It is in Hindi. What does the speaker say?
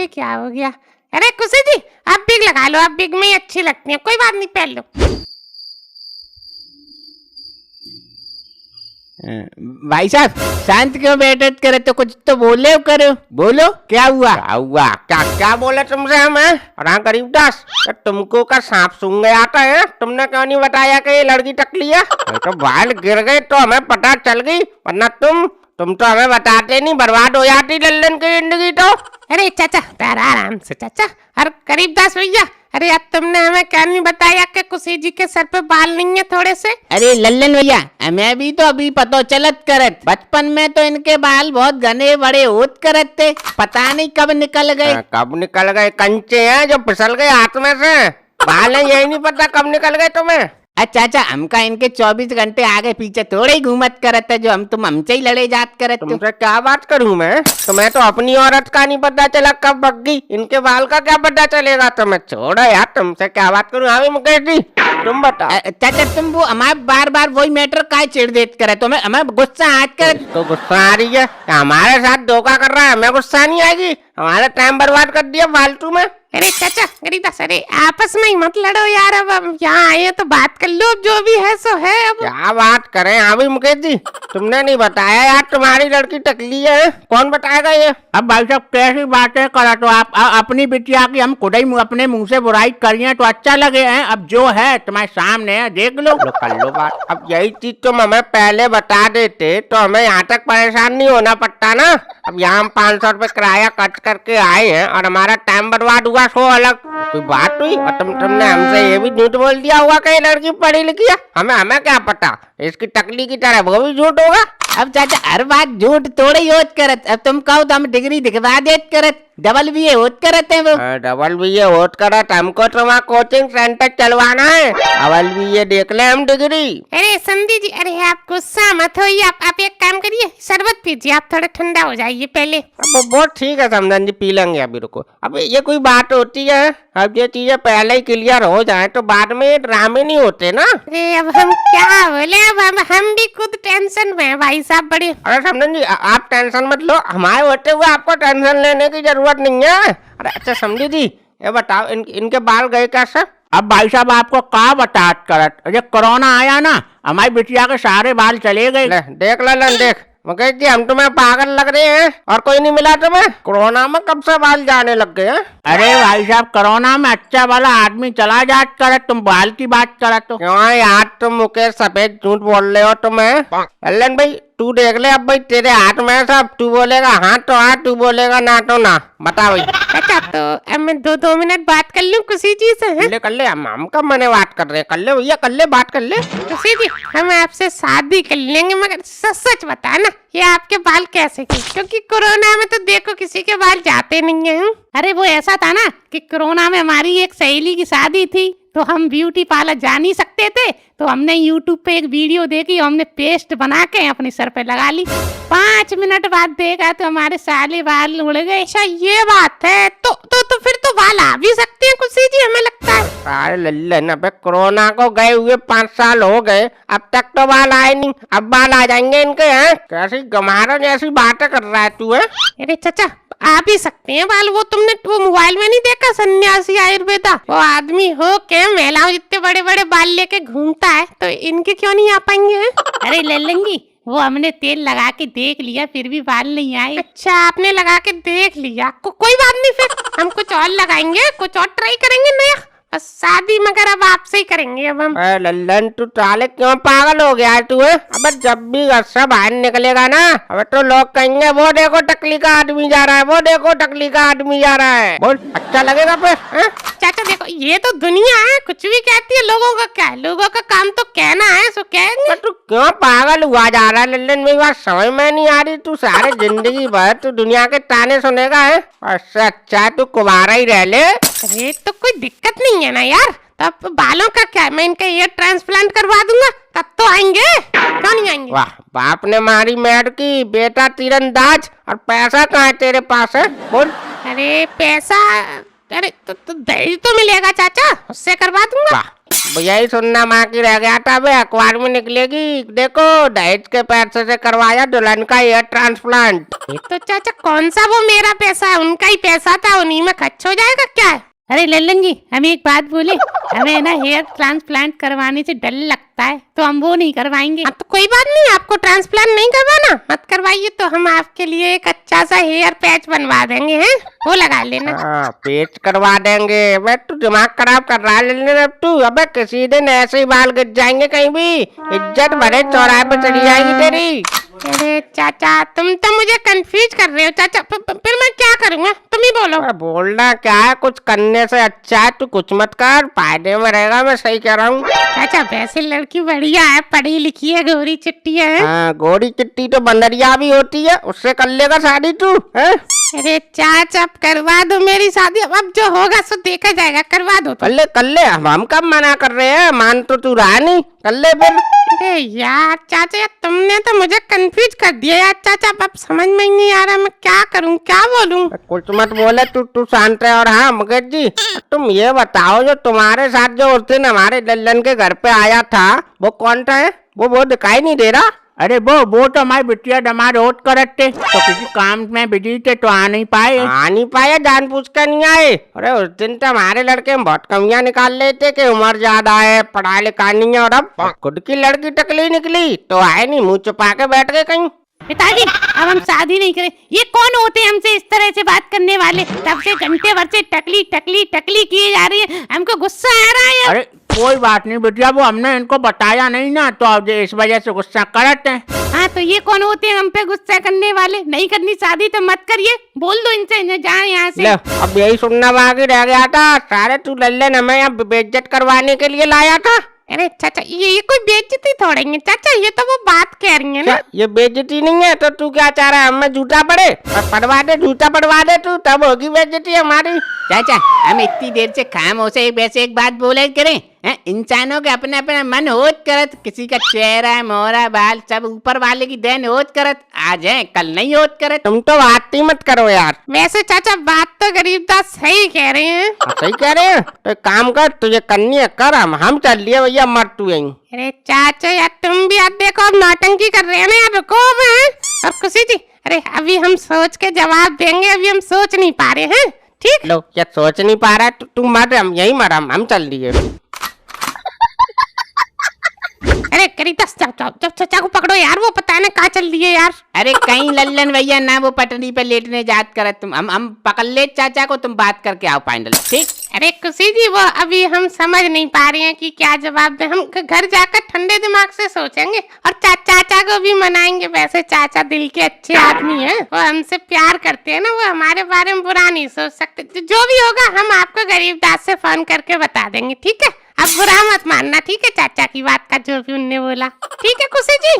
ये क्या हो गया? अरे कुशी जी, आप बिग लगा लो, आप बिग में ही अच्छी लगती हैं, कोई बात नहीं, पहन लो। भाई साहब शांत क्यों बैठे करे, तो कुछ तो बोले करो, बोलो क्या हुआ? क्या हुआ? क्या क्या बोले तुमसे हमें? और गरीबदास, तुमको का सांप सूंघ गया आता है? तुमने क्यों नहीं बताया कि ये लड़की टकली है? तो बाल गिर गए तो हमें पता चल गई, वरना तुम तो हमें बताते नहीं, बर्बाद हो जाती लल्लन की जिंदगी तो। अरे चाचा आराम से चाचा। अरे गरीबदास भैया, अरे यार तुमने हमें क्या नहीं बताया कि कुशी जी के सर पे बाल नहीं है थोड़े से? अरे लल्लन भैया, हमें भी तो अभी पता चलत करत, बचपन में तो इनके बाल बहुत घने बड़े होत करत थे, पता नहीं कब निकल गए। कब निकल गए? कंचे हैं जो फिसल गए हाथ में से, बाल है यही नहीं पता कब निकल गए तुम्हें। अच्छा अच्छा, हमका इनके 24 घंटे आगे पीछे थोड़े ही घूमत करत है, जो तुम हमसे ही लड़े जात करत। तुमसे क्या बात करूं मैं? तुम्हें तो अपनी औरत का नहीं पता चला कब भग गई, इनके बाल का क्या पता चलेगा तुम्हें? छोड़ो यार, तुमसे क्या बात करूं? हाँ मुकेश जी तुम बताओ। चाचा तुम वो हमारे बार बार वही मैटर काय चिड़ देत करे, तुम्हें हमें गुस्सा आत कर। तो गुस्सा आ रही है? हमारे साथ धोखा कर रहा है, हमें गुस्सा नहीं आएगी? हमारा टाइम बर्बाद कर दिया फालतू में। अरे चाचा गरीबदास, अरे आपस में ही मत लड़ो यार, अब यहाँ आए तो बात कर लो, अब जो भी है सो है। अब क्या बात करें? हाँ भी मुकेश जी, तुमने नहीं बताया यार तुम्हारी लड़की टकली है, कौन बताएगा ये? अब भाई साहब कैसी बातें करा, तो आप अपनी बिटिया की हम खुद ही अपने मुंह से बुराई करिए तो अच्छा लगे हैं। अब जो है तुम्हारे सामने है, देख लो। कर लो बात। अब यही चीज तुम हमें पहले बता देते तो हमें यहाँ तक परेशान नहीं होना पड़ता ना। अब यहाँ हम 500 रुपए किराया खर्च करके आए हैं और हमारा टाइम बर्बाद हुआ, सो अलग कोई बात हुई। और तुमने हमसे ये भी झूठ बोल दिया हुआ कि लड़की पढ़ी लिखी है, हमें क्या पता, इसकी टकली की तरह वो भी झूठ होगा। अब चाचा हर बात झूठ थोड़े ही होत करत, अब तुम कहो तो हम डिग्री दिखवा देत करत, डबल बीए होत करत है वो। डबल बीए होत करत? हमको तो वहाँ कोचिंग सेंटर चलवाना है, डबल बीए देख ले हम डिग्री। अरे समझी जी, अरे आप गुस्सा मत होइए, आप एक काम करिए, शरबत पीजिए, आप थोड़ा ठंडा हो जाइए पहले। अब बहुत ठीक है समझन जी, पी लेंगे अभी, रुको। अब ये कोई बात होती है? अब ये चीजें पहले ही क्लियर हो जाए तो बाद में ड्रामे नहीं होते ना। अरे अब हम क्या बोले, अब हम भी खुद टेंशन में हैं भाई साहब बड़े। अरे समझन जी आप टेंशन मत लो, हमारे होते हुए आपको टेंशन लेने की जरूरत नहीं है। अरे अच्छा समझी जी, ये बताओ इनके बाल गए कैसे? अब भाई साहब आपको क्या बतात करत, जब कोरोना आया ना हमारी बिटिया के सारे बाल चले गए। देख लन देख मुकेश जी, हम तुम्हें पागल लग रहे हैं और कोई नहीं मिला तुम्हें? कोरोना में कब से बाल जाने लग गए हैं? अरे भाई साहब कोरोना में अच्छा वाला आदमी चला जात करत, तुम बाल की बात करत हो। क्यों यार तुम मुकेश सफेद झूठ बोल रहे हो तुम्हें? लल्लन भाई तू देख ले, अब भाई तेरे हाथ में सब, तू बोलेगा हाँ तो हाँ, तू बोलेगा ना तो ना, बता भाई। अच्छा तो अब मैं दो मिनट बात कर लूं कुशी जी से? कर ले हम कब मैंने बात कर रहे हैं, कर ले भैया कर ले, बात कर ले। कुशी जी हम आपसे शादी कर लेंगे, मगर सच बताना ये आपके बाल कैसे किए, क्योंकि कोरोना में तो देखो किसी के बाल जाते नहीं है। अरे वो ऐसा था ना कि कोरोना में हमारी एक सहेली की शादी थी, तो हम ब्यूटी पार्लर जा नहीं सकते थे, तो हमने YouTube पे एक वीडियो देखी, हमने पेस्ट बना के अपने सर पे लगा ली। 5 मिनट बाद देखा तो हमारे सारे बाल उड़ गए। ऐसा ये बात है? तो फिर तो बाल आ भी सकते हैं कुशी जी, हमें लगता है। अरे लल्लन, अबे कोरोना को गए हुए 5 साल हो गए, अब तक तो बाल आए नहीं, अब बाल आ जाएंगे इनके। हैं कैसी गमारा जैसी बातें कर रहा है तू? है अरे चाचा आ भी सकते हैं बाल, वो तुमने वो मोबाइल में नहीं देखा सन्यासी आयुर्वेदा, वो आदमी हो के महिलाओं जितने बड़े बड़े बाल लेके घूमता है, तो इनके क्यों नहीं आ पाएंगे? अरे लल्लंगी, वो हमने तेल लगा के देख लिया फिर भी बाल नहीं आए। अच्छा आपने लगा के देख लिया, कोई बात नहीं, फिर हम कुछ और लगाएंगे, कुछ और ट्राई करेंगे नया, बस शादी मगर अब आपसे ही करेंगे अब हम। लल्लन तू ताले क्यों पागल हो गया है तू? है अब जब भी घर से बाहर निकलेगा ना, अब तो लोग कहेंगे वो देखो टकली का आदमी जा रहा है, वो देखो टकली का आदमी जा रहा है। बहुत अच्छा लगेगा फिर। चाचा देखो ये तो दुनिया है, कुछ भी कहती है, लोगों का क्या है, लोगों का काम तो कहना है, सो कहेंगे। तू क्यों पागल हुआ जा रहा है लल्लन? मेरी बात समझ में नहीं आ रही, तू सारे जिंदगी भर तू दुनिया के ताने सुनेगा है, उससे अच्छा तू कुंवारा ही रह ले। अरे तो कोई दिक्कत नहीं है ना यार, तब बालों का क्या, मैं इनका हेयर ट्रांसप्लांट करवा दूंगा, तब तो आएंगे, क्यों नहीं आएंगे? वाह, बाप ने मारी मैड की, बेटा तीरंदाज, और पैसा कहाँ है तेरे पास? है बोल। अरे पैसा, अरे तो दहेज तो मिलेगा चाचा, उससे करवा दूंगा। वाह, यही सुनना बाकी रह गया था। अबे अखबार में निकलेगी, देखो दहेज के पैसे से करवाया दुल्हन का हेयर ट्रांसप्लांट। ये तो चाचा कौन सा वो मेरा पैसा है, उनका ही पैसा था, उन्हीं में खर्च हो जाएगा क्या है। अरे लल्लन जी, हमें एक बात बोले, हमें ना हेयर ट्रांसप्लांट करवाने से डर लगता है, तो हम वो नहीं करवाएंगे। तो कोई बात नहीं, आपको ट्रांसप्लांट नहीं करवाना मत करवाइए, तो हम आपके लिए एक अच्छा सा हेयर पैच बनवा देंगे, हैं वो लगा लेना। पैच करवा देंगे? मैं तू दिमाग खराब कर रहा है अब तू। अबे किसी दिन ऐसे ही बाल गिर जाएंगे कहीं भी, इज्जत भरे चौराहे पे चली जाएगी तेरी। अरे चाचा तुम तो मुझे कंफ्यूज कर रहे हो चाचा, फिर मैं क्या करूँगा, तुम ही बोलो। बोलना क्या है, कुछ करने से अच्छा है तू कुछ मत कर, फायदे में रहेगा। मैं सही कह रहा हूँ चाचा, वैसे लड़की बढ़िया है, पढ़ी लिखी है, गोरी चिट्टी है। हाँ, गोरी चिट्टी तो बंदरिया भी होती है, उससे कर लेगा शादी तू है? अरे चाचा करवा दो मेरी शादी, अब जो होगा सो देखा जाएगा, करवा दो। कर ले, हम कब मना कर रहे हैं, मान तो तू रहा नहीं, कर ले फिर। अरे यार चाचा, तुमने तो मुझे कंफ्यूज कर दिया यार चाचा, अब समझ में ही नहीं आ रहा मैं क्या करूं, क्या बोलूं। कुछ मत बोले तू शांत है। और हाँ मगज जी, तुम ये बताओ, जो तुम्हारे साथ जो उस दिन हमारे लल्लन के घर पे आया था, वो कौन था है? वो दिखाई नहीं दे रहा। अरे वो तो हमारी बिटिया दमाद होत करत थे, तो किसी काम में बिजी थे तो आ नहीं पाए, जानबूझ कर नहीं आए। अरे उस दिन तो हमारे लड़के में बहुत कमियां निकाल लेते कि उम्र ज्यादा है, पढ़ा लिखा नहीं है, और अब खुद की लड़की टकली निकली तो आए नहीं, मुंह छुपा के बैठ गए कहीं। पिताजी अब हम शादी नहीं करें, ये कौन होते हैं हमसे इस तरह से बात करने वाले, तब से घंटे भर से टकली टकली टकली किए जा रही है, हमको गुस्सा आ रहा है। अरे कोई बात नहीं बिटिया, वो हमने इनको बताया नहीं ना, तो अब इस वजह से गुस्सा करते हैं। हाँ तो ये कौन होते हैं हम पे गुस्सा करने वाले, नहीं करनी शादी तो मत करिए, बोल दो इनसे जाए यहाँ से। अब यही सुनना बाकी रह गया था, सारे तू लल्लन हमें यहाँ बेइज्जत करवाने के लिए लाया था। अरे चाचा ये कोई बेइज्जती थोड़ी है चाचा, ये तो वो बात कह रही है ना। ये बेइज्जती नहीं है तो तू क्या चाह रहा है, हमें जूता पड़े? पड़वा दे, जूता पड़वा दे तू, तब होगी बेइज्जती हमारी। चाचा हम इतनी देर से खामोश वैसे एक बात बोले करें, इंसानों के अपने अपने मन होत करत, किसी का चेहरा मोहरा बाल सब ऊपर वाले की देन होत करत, आज है कल नहीं होत करत। तुम तो बात ही मत करो यार। वैसे चाचा बात तो गरीबदास सही कह रहे हैं। सही कह रहे हैं, तो एक काम कर, तुझे करनी है कर, हम चल लिए भैया, मर तू यहीं। अरे चाचा यार तुम भी यार देखो, अब नौटंकी कर रहे हैं ना यार, रुको अब खुशी जी। अरे अभी हम सोच के जवाब देंगे, अभी हम सोच नहीं पा रहे हैं, ठीक। लो क्या सोच नहीं पा रहा है, तू मर, हम यही मर, हम चल दिए। अरे करीतास जब चाचा को पकड़ो यार, वो पता है ना कहाँ चल दिए यार। अरे कहीं लल्लन भैया ना वो पटरी पे लेटने जात करत, तुम हम पकड़ ले चाचा को, तुम बात करके आओ फाइनल, ठीक। अरे खुशी जी वो अभी हम समझ नहीं पा रहे हैं कि क्या जवाब दें, हम घर जाकर ठंडे दिमाग से सोचेंगे और चाचा को भी मनाएंगे। वैसे चाचा दिल के अच्छे आदमी हैं, वो हमसे प्यार करते हैं ना, वो हमारे बारे में बुरा नहीं सोच सकते। जो भी होगा हम आपको गरीबदास से फोन करके बता देंगे, ठीक है। अब बुरा मत मानना, ठीक है, चाचा की बात का जो भी उनने बोला, ठीक है खुशी जी।